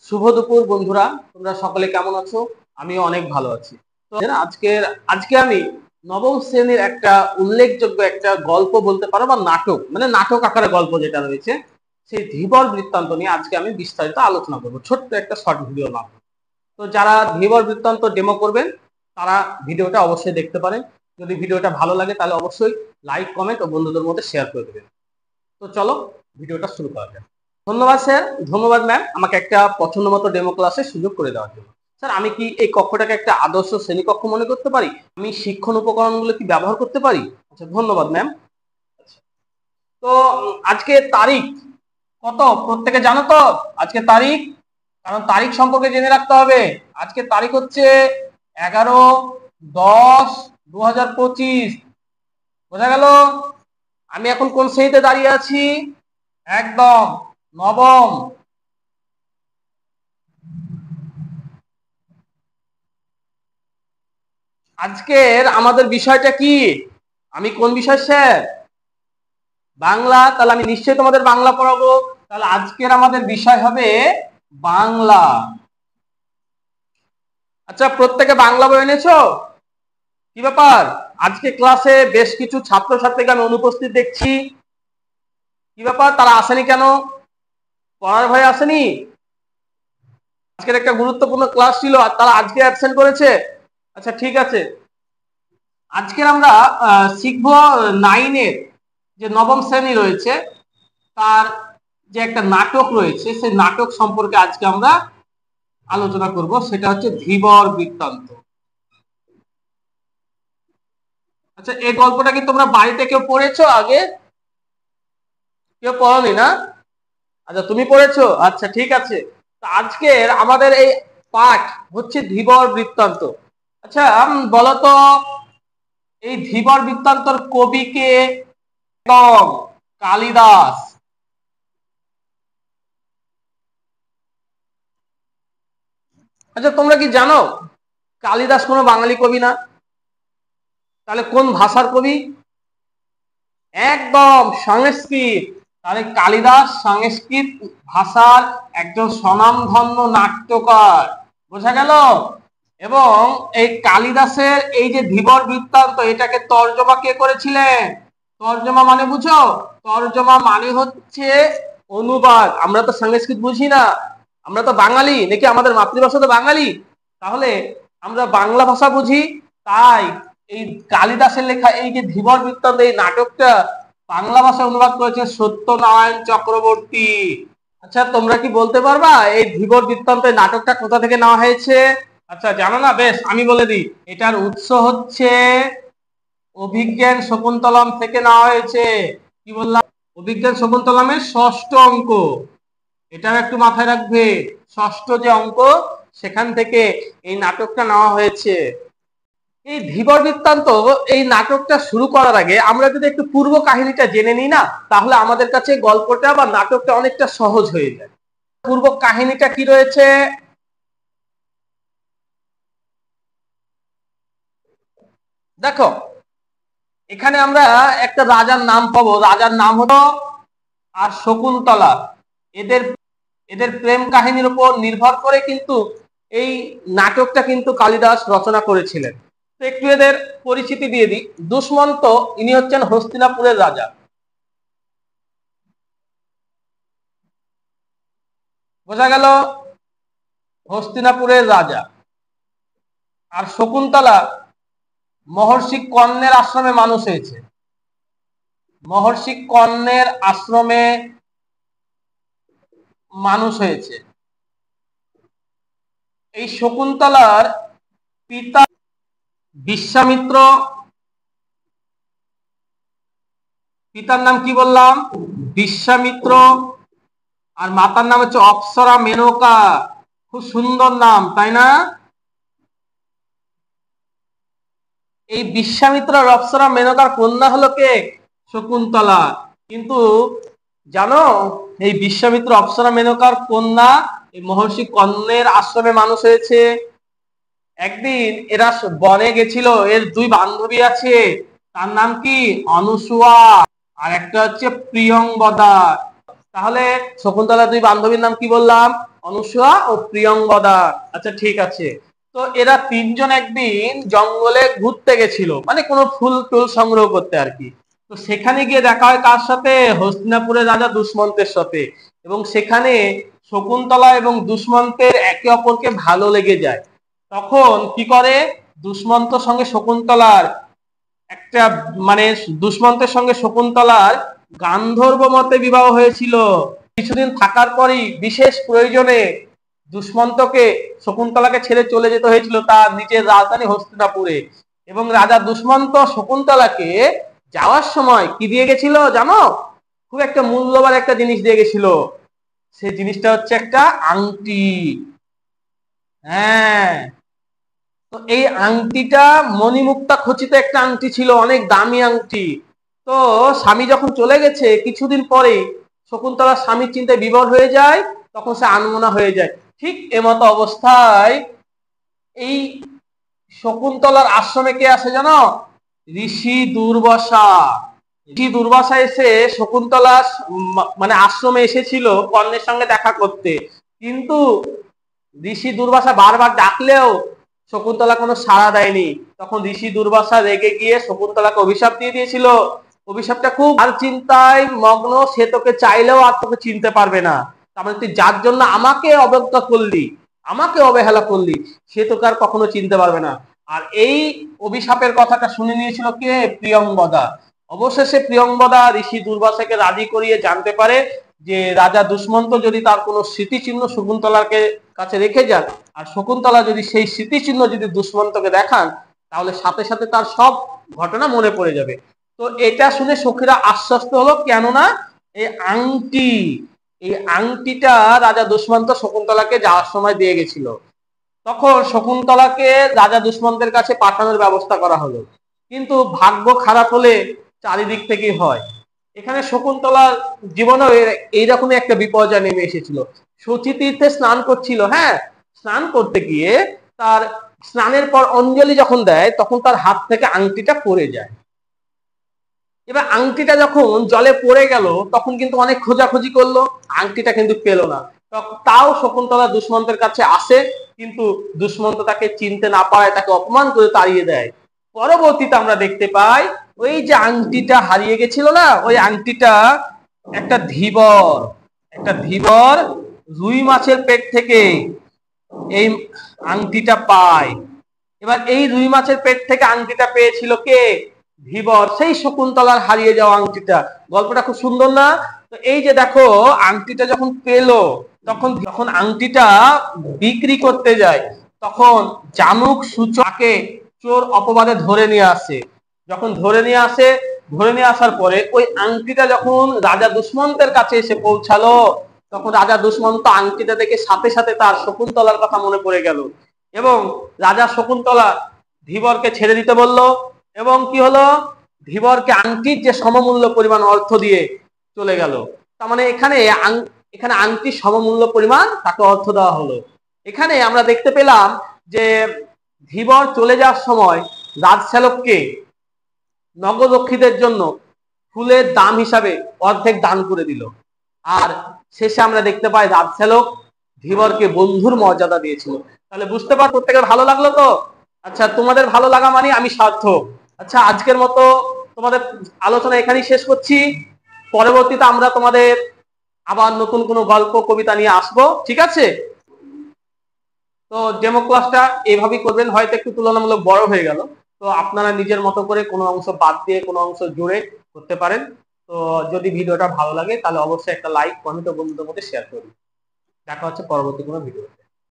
শুভ দুপুর বন্ধুরা, তোমরা সকলে কেমন আছো? আমিও অনেক ভালো আছি। তো আজকে আমি নবম শ্রেণীর একটা উল্লেখযোগ্য একটা গল্প বলতে পারো বা নাটক, মানে নাটক আকারে গল্প যেটা রয়েছে, সেই ধীবর বৃত্তান্ত নিয়ে আজকে আমি বিস্তারিত আলোচনা করবো ছোট্ট একটা শর্ট ভিডিও মাধ্যমে। তো যারা ধীবর বৃত্তান্ত ডেমো করবেন তারা ভিডিওটা অবশ্যই দেখতে পারেন। যদি ভিডিওটা ভালো লাগে তাহলে অবশ্যই লাইক, কমেন্ট ও বন্ধুদের মধ্যে শেয়ার করে দেবেন। তো চলো ভিডিওটা শুরু করা যাক। ধন্যবাদ স্যার, ধন্যবাদ ম্যাম, আমাকে একটা পছন্দ মতো ডেমো ক্লাসের সুযোগ করে দেওয়ার জন্য। স্যার, আমি কি এই কক্ষটাকে একটা আদর্শ শ্রেণীকক্ষ মনে করতে পারি? আমি শিক্ষণ উপকরণগুলো কি ব্যবহার করতে পারি? আচ্ছা, ধন্যবাদ ম্যাম। তো আজকে তারিখ কত প্রত্যেকে জানো তো? আজকে তারিখ, কারণ তারিখ সম্পর্কে জেনে রাখতে হবে। আজকে তারিখ হচ্ছে 11/10/2025। বোঝা গেল? আমি এখন কোন শ্রেণীতে দাঁড়িয়ে আছি? একদম নবম। আজকের আমাদের বিষয়টা কি? আমি কোন বিষয় স্যার? বাংলা। তাহলে আমি নিশ্চয়ই তোমাদের বাংলা পড়াবো। তাহলে আজকের আমাদের বিষয় হবে বাংলা। আচ্ছা, প্রত্যেকে বাংলা বই এনেছো? কি ব্যাপার, আজকে ক্লাসে বেশ কিছু ছাত্রছাত্রীকে আমি অনুপস্থিত দেখছি। কি ব্যাপার, তারা আসেনি কেন? পড়ার ভয়ে আসেনি? আজকের একটা গুরুত্বপূর্ণ ক্লাস ছিল আর তারা আজকে অ্যাবসেন্ট করেছে। আচ্ছা, ঠিক আছে। আজকের আমরা শিখবো নাইনের যে নবম শ্রেণী রয়েছে তার যে একটা নাটক রয়েছে, সেই নাটক সম্পর্কে আজকে আমরা আলোচনা করব। সেটা হচ্ছে ধীবর বৃত্তান্ত। আচ্ছা, এই গল্পটা কি তোমরা বাড়িতে কেউ পড়েছো আগে? কেউ পড়নি না? আচ্ছা, তুমি পড়েছো? আচ্ছা, ঠিক আছে। আজকের আমাদের এই পাঠ হচ্ছে ধীবর বৃত্তান্ত। আচ্ছা, বলতো এই ধীবর বৃত্তান্তর কবি কে? কালিদাস। আচ্ছা, তোমরা কি জানো কালিদাস কোনো বাঙালি কবি না? তাহলে কোন ভাষার কবি? একদম সংস্কৃত। তাহলে কালিদাস সংস্কৃত ভাষার একজন স্বনামধন্য নাট্যকার। বোঝা গেল? এবং এই কালিদাসের এই যে ধীবর বৃত্তান্ত, এটাকে তর্জমা কে করেছিলেন? তর্জমা মানে বুঝো? তর্জমা মানে হচ্ছে অনুবাদ। আমরা তো সংস্কৃত বুঝি না, আমরা তো বাঙালি, নাকি আমাদের মাতৃভাষা তো বাঙালি, তাহলে আমরা বাংলা ভাষা বুঝি। তাই এই কালিদাসের লেখা এই যে ধীবর বৃত্তান্ত, এই নাটকটা বাংলা ভাষায় অনুবাদ করেছে সত্যনারায়ণ চক্রবর্তী। আচ্ছা, তোমরা কি বলতে পারবা এই ধীবর বৃত্তান্ত নাটকটা কোথা থেকে নেওয়া হয়েছে? আচ্ছা, জানো না? বেশ, আমি বলে দিই। এটার উৎস হচ্ছে অভিজ্ঞান শকুন্তলম থেকে নেওয়া হয়েছে। কি বললাম? অভিজ্ঞান শকুন্তলমের ষষ্ঠ অঙ্ক। এটাও একটু মাথায় রাখবে, ষষ্ঠ যে অঙ্ক, সেখান থেকে এই নাটকটা নেওয়া হয়েছে। এই ধীবর বৃত্তান্ত এই নাটকটা শুরু করার আগে আমরা যদি একটু পূর্ব কাহিনীটা জেনে নিই না, তাহলে আমাদের কাছে গল্পটা বা নাটকটা অনেকটা সহজ হয়ে যায়। পূর্ব কাহিনীটা কি রয়েছে দেখো। এখানে আমরা একটা রাজার নাম পাবো, রাজার নাম হলো আর শকুন্তলা। এদের এদের প্রেম কাহিনীর উপর নির্ভর করে কিন্তু এই নাটকটা কিন্তু কালিদাস রচনা করেছিলেন। তো একটু এদের পরিচিতি দিয়ে দিই। দুষ্মন্ত, ইনি হচ্ছেন হস্তিনাপুরের রাজা। বোঝা গেল? হস্তিনাপুরের রাজা। আর শকুন্তলা মহর্ষি কর্ণের আশ্রমে মানুষ হয়েছে। মহর্ষি কর্ণের আশ্রমে মানুষ হয়েছে। এই শকুন্তলার পিতা বিশ্বামিত্র। পিতার নাম কি বললাম? বিশ্বামিত্র। আর মাতার নাম হচ্ছে অপ্সরা মেনকা। খুব সুন্দর নাম, তাই না? এই বিশ্বামিত্র আর অপ্সরা মেনকার কন্যা হলো কে? শকুন্তলা। কিন্তু জানো, এই বিশ্বামিত্র অপ্সরা মেনকার কন্যা এই মহর্ষি কর্ণের আশ্রমে মানুষ হয়েছে। একদিন এরা বনে গেছিল, এর দুই বান্ধবী আছে। তার নাম কি? অনুসুয়া, আর একটা হচ্ছে প্রিয়ংবদা। তাহলে শকুন্তলার দুই বান্ধবীর নাম কি বললাম? অনুসূয়া ও প্রিয়ঙ্বদা। আচ্ছা ঠিক আছে। তো এরা তিনজন একদিন জঙ্গলে ঘুরতে গেছিল, মানে কোনো ফুল টুল সংগ্রহ করতে আর কি। তো সেখানে গিয়ে দেখা হয় কার সাথে? হস্তিনাপুরের রাজা দুষ্মন্তের সাথে। এবং সেখানে শকুন্তলা এবং দুষ্মন্তের একে অপরকে ভালো লেগে যায়। তখন কি করে? দুষ্মন্তর সঙ্গে শকুন্তলার একটা, মানে দুষ্মন্তের সঙ্গে শকুন্তলার গান্ধর্ব মতে বিবাহ হয়েছিল। কিছুদিন থাকার পরই বিশেষ প্রয়োজনে দুষ্মন্তকে শকুন্তলাকে ছেড়ে চলে যেতে হয়েছিল তার নিজের রাজধানী হস্তিনাপুরে। এবং রাজা দুষ্মন্ত শকুন্তলাকে যাওয়ার সময় কি দিয়ে গেছিল জানো? খুব একটা মূল্যবান একটা জিনিস দিয়ে গেছিল। সেই জিনিসটা হচ্ছে একটা আংটি। হ্যাঁ, তো এই আংটিটা মণিমুক্তা খচিত একটা আংটি ছিল, অনেক দামি আংটি। তো স্বামী যখন চলে গেছে কিছুদিন পরে শকুন্তলার স্বামীর চিন্তায় বিভোর হয়ে যায়, তখন সে আনমনা হয়ে যায়। ঠিক এমতো অবস্থায় এই শকুন্তলার আশ্রমে কে আসে জানো? ঋষি দুর্বাসা। ঋষি দুর্বাসা এসে শকুন্তলা মানে আশ্রমে এসেছিল কর্ণের সঙ্গে দেখা করতে, কিন্তু ঋষি দুর্বাসা বারবার ডাকলেও শকুন্তলা কোনো সাড়া দেয়নি। তখন ঋষি দুর্বাসা রেগে গিয়ে শকুন্তলাকে অভিশাপ দিয়ে দিয়েছিল। অভিশাপটা খুব আর চিন্তায় মগ্ন, সে তোকে চাইলেও আর তোকে চিনতে পারবে না। তার মানে তুই যার জন্য আমাকে অবজ্ঞা করলি, আমাকে অবহেলা করলি, সে তোকে আর কখনো চিনতে পারবে না। আর এই অভিশাপের কথাটা শুনে নিয়েছিল কে? প্রিয়ঙ্বদা। অবশেষে প্রিয়ঙ্বদা ঋষি দুর্বাসাকে রাজি করিয়ে জানতে পারে যে রাজা দুষ্মন্ত যদি তার কোনো স্মৃতিচিহ্ন শকুন্তলাকে কাছে রেখে যান, আর শকুন্তলা যদি সেই স্মৃতিচিহ্ন যদি দুষ্মন্তকে দেখান, তাহলে সাথে সাথে তার সব ঘটনা মনে পড়ে যাবে। তো এটা শুনে সখীরা আশ্বস্ত হলো, কেননা এই আংটি, এই আংটিটা রাজা দুষ্মন্ত শকুন্তলাকে যাওয়ার সময় দিয়ে গেছিল। তখন শকুন্তলাকে রাজা দুষ্মন্তের কাছে পাঠানোর ব্যবস্থা করা হলো। কিন্তু ভাগ্য খারাপ হলে চারিদিক থেকেই হয়। এখানে শকুন্তলার জীবনে এইরকমই একটা বিপর্যয় নেমে এসেছিল। শচী তীর্থে স্নান করছিল, হ্যাঁ, স্নান করতে গিয়ে তার স্নানের পর অঞ্জলি যখন দেয় তখন তার হাত থেকে আংটিটা পড়ে যায়। এবার আংটিটা যখন জলে পড়ে গেল তখন কিন্তু অনেক খোঁজাখুঁজি করলো, আংটিটা কিন্তু পেল না। তাও শকুন্তলা দুষ্মন্তের কাছে আসে, কিন্তু দুষ্মন্ত তাকে চিনতে না পারায় তাকে অপমান করে তাড়িয়ে দেয়। পরবর্তীতে আমরা দেখতে পাই ওই যে আংটিটা হারিয়ে গেছিল না, ওই আংটিটা একটা ধীবর, একটা ধীবর রুই মাছের পেট থেকে এই আংটিটা পায়। এবার এই রুই মাছের পেট থেকে আংটিটা পেয়েছিল কে? ধীবর, সেই শকুন্তলার হারিয়ে যাওয়া আংটিটা। গল্পটা খুব সুন্দর না? তো এই যে দেখো, আংটিটা যখন পেলো, তখন যখন আংটিটা বিক্রি করতে যায় তখন জানুক সূচকে চোর অপবাদে ধরে নিয়ে আসে। যখন ধরে নিয়ে আসে, ধরে নিয়ে আসার পরে ওই আংটিটা যখন রাজা দুষ্মন্তের কাছে এসে পৌঁছালো, তখন রাজা দুষ্মন্ত আংটিটা দেখে সাথে সাথে তার শকুন্তলার কথা মনে পড়ে গেল। এবং রাজা শকুন্তলা ধীবরকে ছেড়ে দিতে বলল। এবং কি হলো? ধীবরকে আংটির যে সমমূল্য পরিমাণ অর্থ দিয়ে চলে গেল। তার মানে এখানে এখানে আংটির সমমূল্য পরিমাণ তাকে অর্থ দেওয়া হলো। এখানে আমরা দেখতে পেলাম যে ধীবর চলে যাওয়ার সময় রাজশ্যালককে নগদক্ষীদের জন্য ফুলের দাম হিসাবে অর্ধেক দান করে দিল। আর শেষে আমরা দেখতে পাই রাজশ্যালক ধীবরকে বন্ধুর মর্যাদা দিয়েছিল। তাহলে বুঝতে পার, প্রত্যেকের ভালো লাগলো তো? আচ্ছা, তোমাদের ভালো লাগা মানে আমি সার্থক। আচ্ছা, আজকের মতো তোমাদের আলোচনা এখানেই শেষ করছি। পরবর্তীতে আমরা তোমাদের আবার নতুন কোনো গল্প কবিতা নিয়ে আসবো, ঠিক আছে? তো ডেমো ক্লাসটা এইভাবেই করবেন, হয়তো একটু তুলনামূলক বড় হয়ে গেল। তো আপনারা নিজের মতো করে কোনো অংশ বাদ দিয়ে কোনো অংশ জুড়ে করতে পারেন। তো যদি ভিডিওটা ভালো লাগে তাহলে অবশ্যই একটা লাইক, কমেন্ট ও বন্ধুদের মধ্যে শেয়ার করুন। দেখা হচ্ছে পরবর্তী কোনো ভিডিও।